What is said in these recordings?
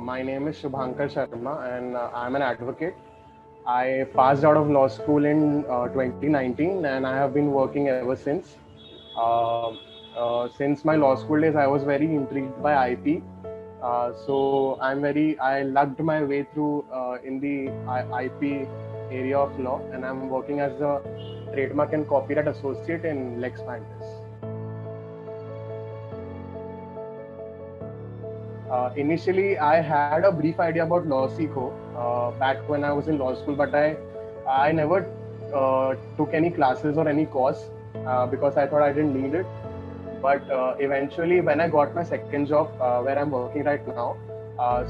My name is Shubhankar Sharma, and I'm an advocate. I passed out of law school in 2019, and I have been working ever since. Uh, since my law school days, I was very intrigued by IP. I lugged my way through in the IP area of law, and I'm working as a trademark and copyright associate in Lex Mantis. Initially, I had a brief idea about LawSeco back when I was in law school, but I never took any classes or any course because I thought I didn't need it. But eventually, when I got my second job where I'm working right now,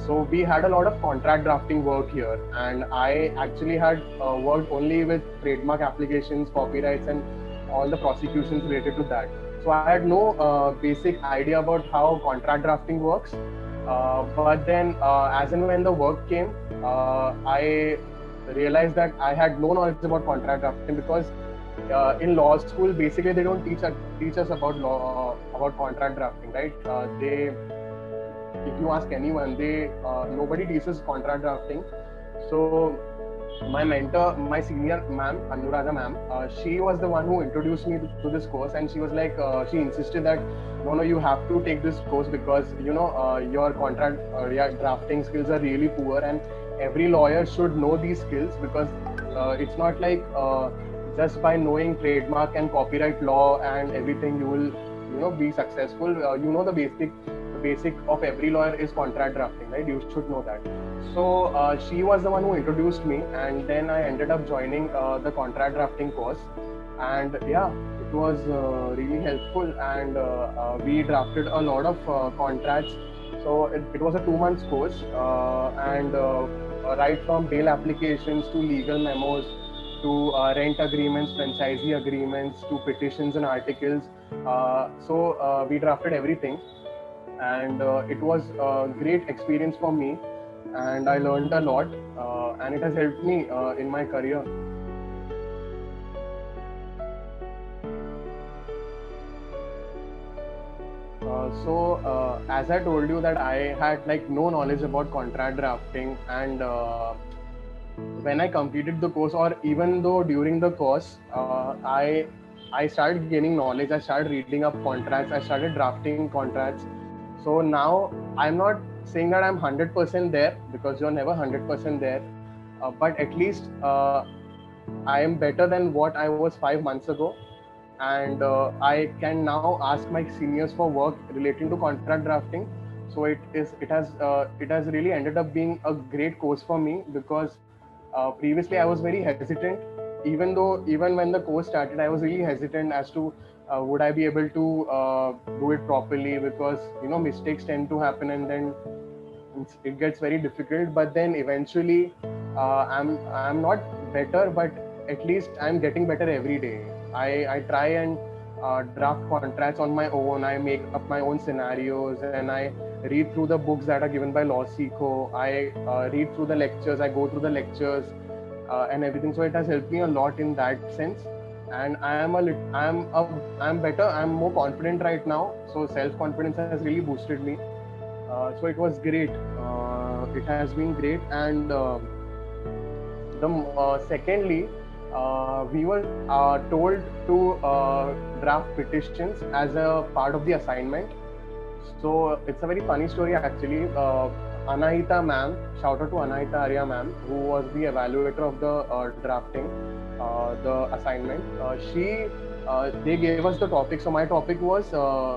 so we had a lot of contract drafting work here, and I actually had worked only with trademark applications, copyrights, and all the prosecutions related to that. So I had no basic idea about how contract drafting works. But then, as and when the work came, I realized that I had no knowledge about contract drafting because in law school, basically they don't teach us about law about contract drafting, right? If you ask anyone, they nobody teaches contract drafting. So my mentor, my senior ma'am, Anuraga ma'am, she was the one who introduced me to this course, and she was like, she insisted that no, you have to take this course because your contract drafting skills are really poor, and every lawyer should know these skills because it's not like just by knowing trademark and copyright law and everything you will be successful. The basic of every lawyer is contract drafting, right? You should know that. So she was the one who introduced me, and then I ended up joining the contract drafting course. And yeah, it was really helpful, and we drafted a lot of contracts. So it was a 2 months course, and right from bail applications to legal memos to rent agreements, franchisee agreements, to petitions and articles. We drafted everything, and it was a great experience for me, and I learned a lot, and it has helped me in my career. As I told you that I had like no knowledge about contract drafting, and when I completed the course, or even though during the course, I started gaining knowledge. I started reading up contracts. I started drafting contracts. So now I'm not saying that I'm 100% there because you're never 100% there, but at least I am better than what I was 5 months ago, and I can now ask my seniors for work relating to contract drafting. So it has really ended up being a great course for me because previously I was very hesitant. Even when the course started, I was really hesitant as to would I be able to do it properly, because mistakes tend to happen, and then it gets very difficult. But then eventually, I'm not better, but at least I'm getting better every day. I try and draft contracts on my own. I make up my own scenarios, and I read through the books that are given by LawSeco. I read through the lectures. I go through the lectures and everything. So it has helped me a lot in that sense. And I'm better. I'm more confident right now. So self confidence has really boosted me. So it was great. It has been great. And secondly, we were told to draft petitions as a part of the assignment. So it's a very funny story actually. Anahita ma'am, shout out to Anahita Arya ma'am, who was the evaluator of the drafting, the assignment. They gave us the topic. So my topic was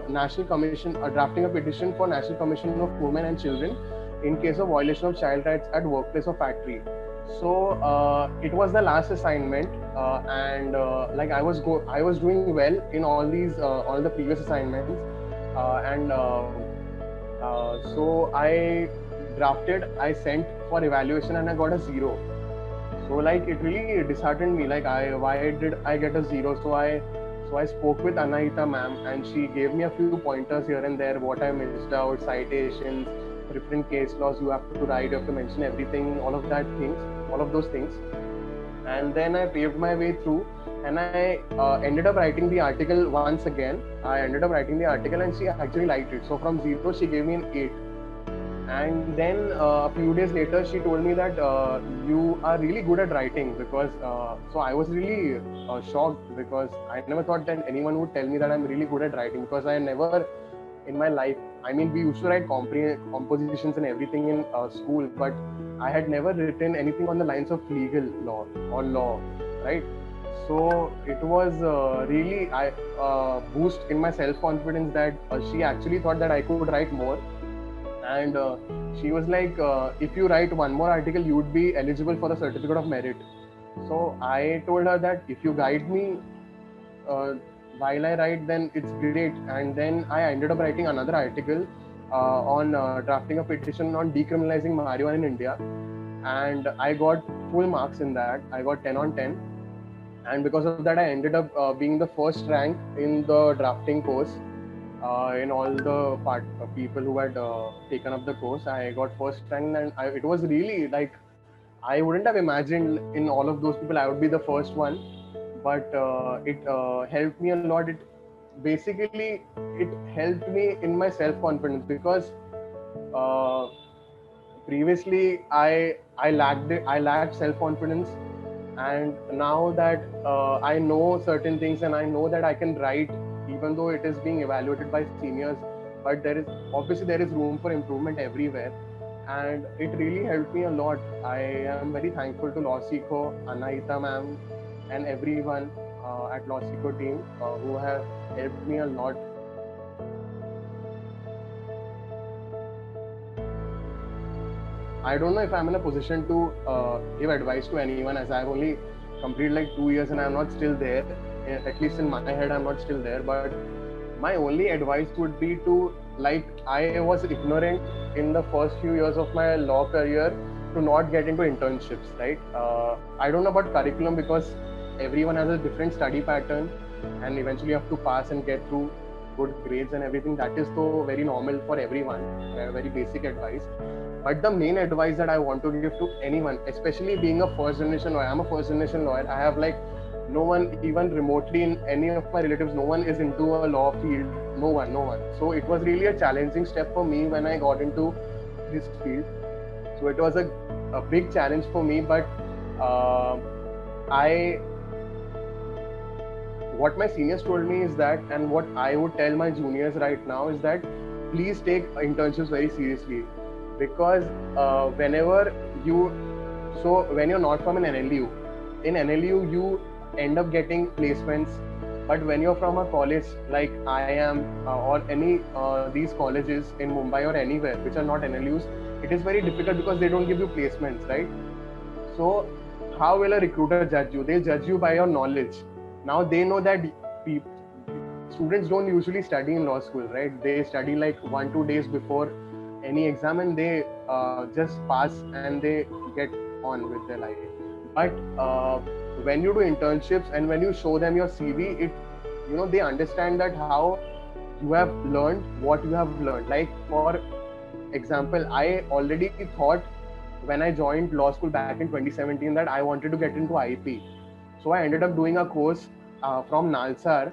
National Commission, drafting a petition for National Commission of Women and Children in case of violation of child rights at workplace or factory. So it was the last assignment, and like I was doing well in all the previous assignments, and so I drafted. I sent for evaluation, and I got a 0. So like it really disheartened me. Like why did I get a 0? So I spoke with Anahita ma'am, and she gave me a few pointers here and there, what I missed out, citations, different case laws you have to write, you have to mention everything, all of those things. And then I paved my way through, and I ended up writing the article once again. I ended up writing the article, and she actually liked it. So from 0, she gave me an 8. And then a few days later, she told me that you are really good at writing. Because so I was really shocked, because I never thought that anyone would tell me that I'm really good at writing, because I never in my life, I mean, we used to write compositions and everything in school, but I had never written anything on the lines of legal law or law, right? So it was really I boost in my self confidence that she actually thought that I could write more. And she was like, if you write one more article, you would be eligible for the certificate of merit. So I told her that if you guide me uh, while I write, then it's great. And then I ended up writing another article on drafting a petition on decriminalizing marijuana in India. And I got full marks in that. I got 10 on 10. And because of that, I ended up being the first rank in the drafting course. In all the people who had taken up the course, I got first rank, and it was really like I wouldn't have imagined in all of those people I would be the first one. But it helped me a lot. It helped me in my self confidence, because uh, previously I lacked self confidence. And now that I know certain things, and I know that I can write, even though it is being evaluated by seniors, but there is room for improvement everywhere. And it really helped me a lot. I am very thankful to Lawsico, Anaita ma'am, and everyone at Lawsico team who have helped me a lot. I don't know if I'm in a position to give advice to anyone, as I've only completed like 2 years and I'm not still there. At least in my head, I'm not still there. But my only advice would be to, like, I was ignorant in the first few years of my law career to not get into internships, right? I don't know about curriculum, because everyone has a different study pattern, and eventually you have to pass and get through good grades and everything. That is so very normal for everyone, very basic advice. But the main advice that I want to give to anyone, especially being a first generation lawyer, I'm a first generation lawyer. I have like no one, even remotely in any of my relatives, no one is into a law field. No one, no one. So it was really a challenging step for me when I got into this field. So it was a big challenge for me. But I what my seniors told me is that, and what I would tell my juniors right now is that, please take internships very seriously. Because whenever you, so when you're not from an NLU, in NLU you end up getting placements. But when you're from a college like I am, or any these colleges in Mumbai or anywhere which are not NLUs, it is very difficult because they don't give you placements, right? So how will a recruiter judge you? They'll judge you by your knowledge. Now they know that students don't usually study in law school, right? They study like 1-2 days before any exam, and they just pass and they get on with their life. But when you do internships and when you show them your CV, they understand that how you have learned what you have learned. Like, for example, I already thought when I joined law school back in 2017 that I wanted to get into IP. So I ended up doing a course from Nalsar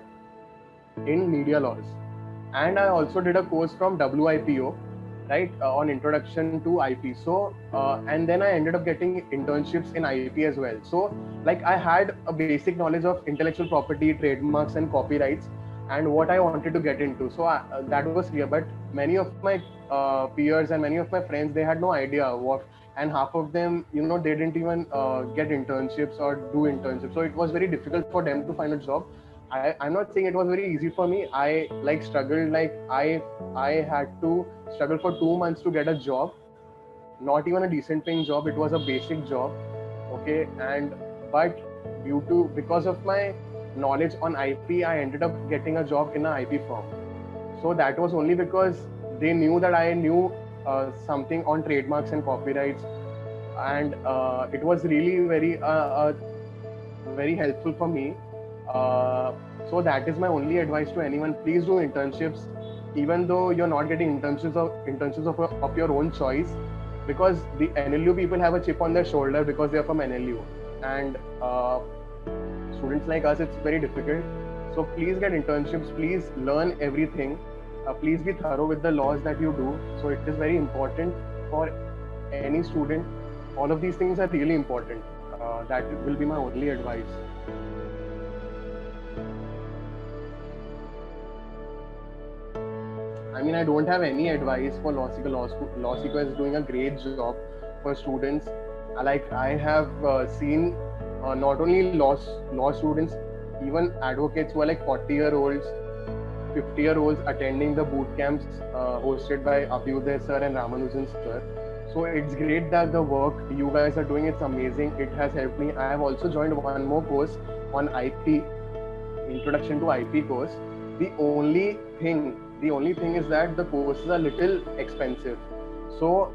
in media laws. And I also did a course from WIPO, right, on introduction to IP. So, and then I ended up getting internships in IP as well. So, like, I had a basic knowledge of intellectual property, trademarks, and copyrights, and what I wanted to get into. So that was clear. But many of my peers and many of my friends, they had no idea what, and half of them, they didn't even get internships or do internships. So it was very difficult for them to find a job. I'm not saying it was very easy for me. I struggled. I had to struggle for 2 months to get a job, not even a decent paying job. It was a basic job, okay. And but because of my knowledge on IP, I ended up getting a job in an IP firm. So that was only because they knew that I knew something on trademarks and copyrights, and it was really very helpful for me. So that is my only advice to anyone. Please do internships, even though you're not getting internships of your own choice, because the NLU people have a chip on their shoulder because they're from NLU, and students like us, it's very difficult. So please get internships. Please learn everything. Please be thorough with the laws that you do. So it is very important. for any student, all of these things are really important. That will be my only advice. I mean, I don't have any advice for Law Seeker. Law Seeker is doing a great job for students. Like I have seen not only law students, even advocates who are like 40-year-olds, 50-year-olds attending the boot camps hosted by Abhyuday sir and Ramanujan sir. So it's great that the work you guys are doing, it's amazing. It has helped me. I have also joined one more course on IP, Introduction to IP course. The only thing is that the course is a little expensive. So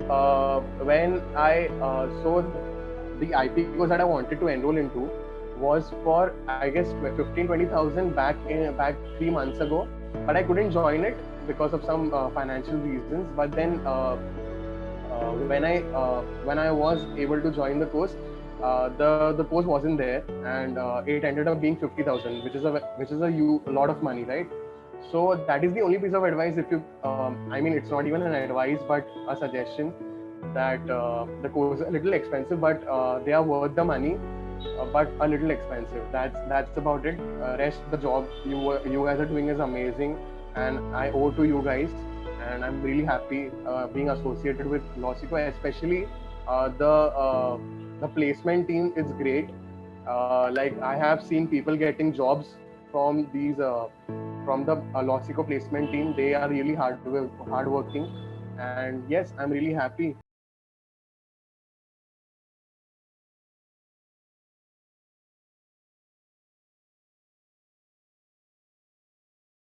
the IP course that I wanted to enroll into was for, I guess, 15-20,000 back 3 months ago, but I couldn't join it because of some financial reasons. But then when I was able to join the course, the course wasn't there, and it ended up being 50,000, which is a lot of money, right? So that is the only piece of advice. If you, I mean, it's not even an advice, but a suggestion that the course is a little expensive, but they are worth the money, but a little expensive. That's about it. Rest the job you guys are doing is amazing, and I owe to you guys. And I'm really happy being associated with Law Seeker, especially the placement team is great. Like I have seen people getting jobs from these from the Law Seeker placement team. They are really hardworking, and yes, I'm really happy